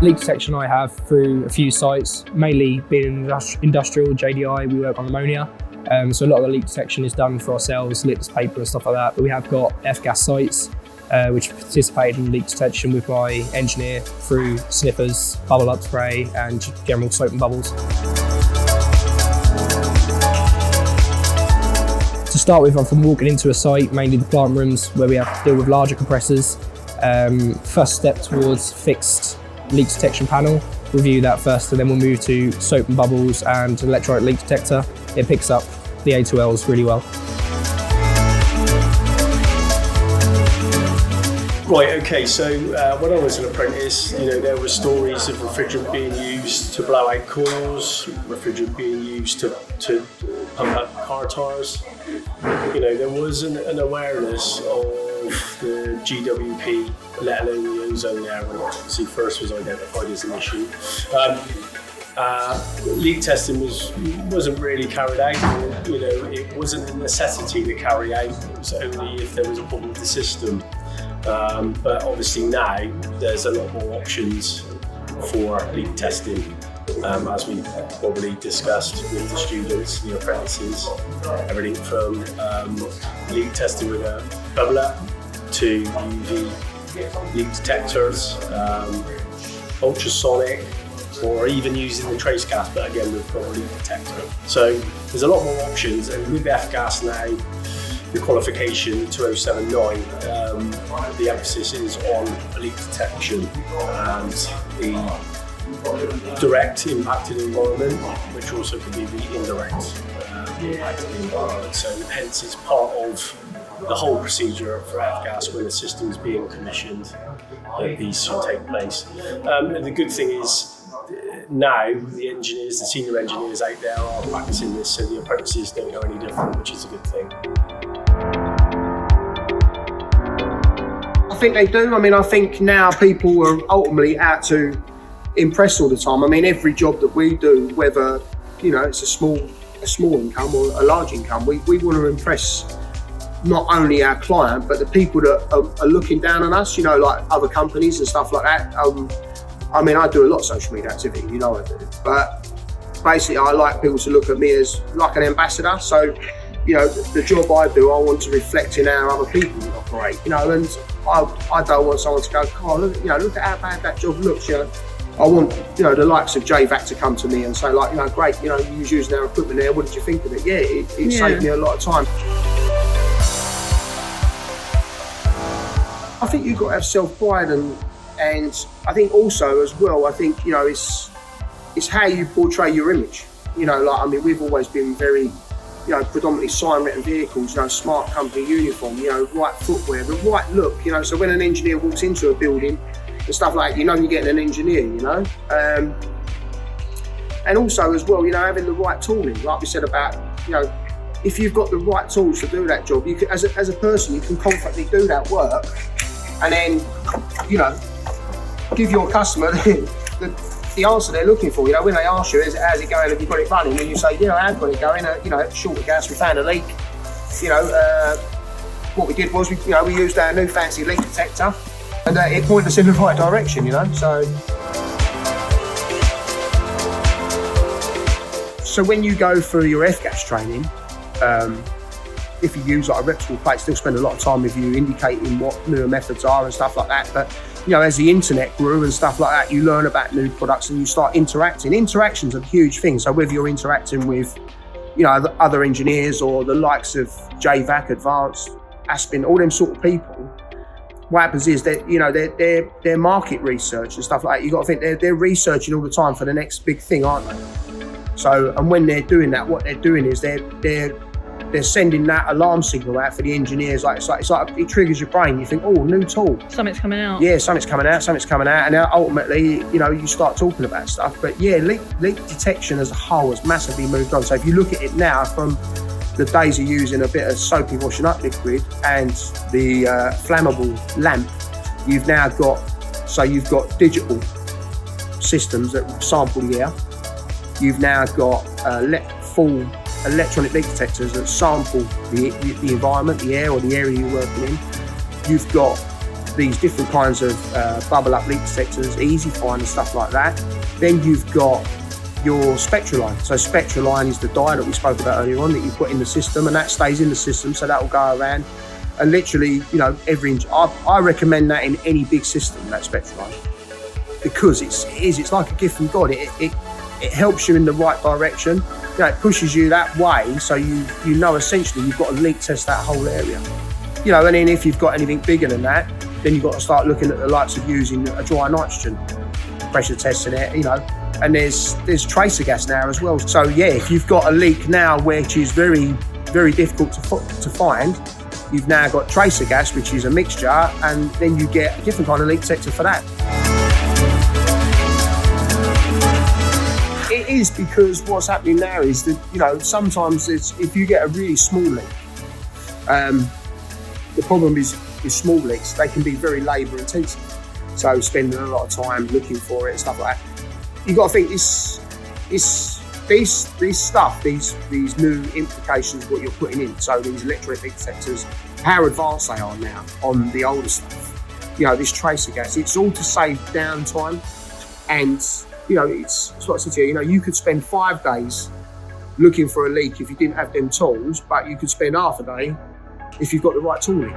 Leak detection I have through a few sites, mainly being industrial, JDI, we work on ammonia. So a lot of the leak detection is done for ourselves, litmus paper and stuff like that. But we have got F-gas sites, which participate in leak detection with my engineer through sniffers, bubble up spray and general soap and bubbles. To start with, I'm from walking into a site, mainly the plant rooms where we have to deal with larger compressors. First step towards fixed leak detection panel, review that first, and then we'll move to soap and bubbles and an electronic leak detector. It picks up the A2Ls really well. Right, okay, so when I was an apprentice, there were stories of refrigerant being used to blow out coils, refrigerant being used to pump up car tyres. There was an awareness of the GWP, let alone the ozone layer, which obviously first was identified as an issue. Leak testing wasn't really carried out. It wasn't a necessity to carry out. It was only if there was a problem with the system. But obviously now there's a lot more options for leak testing, as we probably discussed with the students, the apprentices, everything from leak testing with a bubbler to UV leak detectors, ultrasonic, or even using the trace gas, but again with a leak detector. So there's a lot more options, and with F-gas now, the qualification 2079, the emphasis is on leak detection and the direct impacted environment, which also could be the indirect impacted environment. So hence it's part of the whole procedure for F-gas when the system's being commissioned that these should take place. And the good thing is now the engineers, the senior engineers out there are practicing this, so the apprentices don't know any different, which is a good thing. I think they do. I think now people are ultimately out to impress all the time. Every job that we do, whether it's a small income or a large income, we want to impress not only our client but the people that are looking down on us. Like other companies and stuff like that. I do a lot of social media activity. I do, but basically I like people to look at me as like an ambassador. So the job I do, I want to reflect in how other people operate. And I don't want someone to go, oh, look at how bad that job looks. I want the likes of JVAC to come to me and say, great, you was using our equipment there. What did you think of it? Yeah, it saved me a lot of time. I think you've got to have self-pride, and I think also as well, it's how you portray your image. We've always been very, predominantly sign-written vehicles, smart company uniform, right footwear, the right look, so when an engineer walks into a building and stuff like that, you're getting an engineer, and also as well, having the right tooling, like we said about, if you've got the right tools to do that job, you can, as a person, you can confidently do that work, and then, give your customer the answer they're looking for. When they ask you, how's it going, have you got it running? And you say, I've got it going, short of gas, we found a leak. What we did was we used our new fancy leak detector, and it pointed us in the right direction, So when you go through your F-gas training, if you use like a reputable place, they'll spend a lot of time with you indicating what newer methods are and stuff like that. But as the internet grew and stuff like that, you learn about new products and you start interacting. Interaction's a huge thing. So whether you're interacting with, other engineers or the likes of JVAC, Advanced, Aspen, all them sort of people, what happens is that they're market research and stuff like that. You got to think they're researching all the time for the next big thing, aren't they? So, and when they're doing that, what they're doing is they're sending that alarm signal out for the engineers. It's like it triggers your brain. You think, oh, new tool. Something's coming out. Yeah, something's coming out. And now ultimately, you start talking about stuff. But yeah, leak detection as a whole has massively moved on. So if you look at it now from the days of using a bit of soapy washing up liquid and the flammable lamp, you've now got digital systems that sample the air. You've now got full electronic leak detectors that sample the environment, the air or the area you're working in. You've got these different kinds of bubble up leak detectors, easy find and stuff like that. Then you've got your Spectraline. So Spectraline is the dye that we spoke about earlier on that you put in the system, and that stays in the system, so that will go around. And literally, you know, every inch. I recommend that in any big system, that Spectraline, because it's like a gift from God. It helps you in the right direction. You know, it pushes you that way, so you know essentially you've got to leak test that whole area. You know, and then if you've got anything bigger than that, then you've got to start looking at the likes of using a dry nitrogen, pressure testing it, you know. And there's tracer gas now as well. So yeah, if you've got a leak now which is very, very difficult to find, you've now got tracer gas, which is a mixture, and then you get a different kind of leak detector for that. It is because what's happening now is that, you know, sometimes if you get a really small leak, the problem is with small leaks, they can be very labour intensive. So spending a lot of time looking for it and stuff like that. You've got to think this stuff, these new implications, what you're putting in. So these electronic leak detectors, how advanced they are now on the older stuff. You know, this tracer gas, it's all to save downtime. And, you know, it's like I said to you, you know, you could spend 5 days looking for a leak if you didn't have them tools, but you could spend half a day if you've got the right tooling.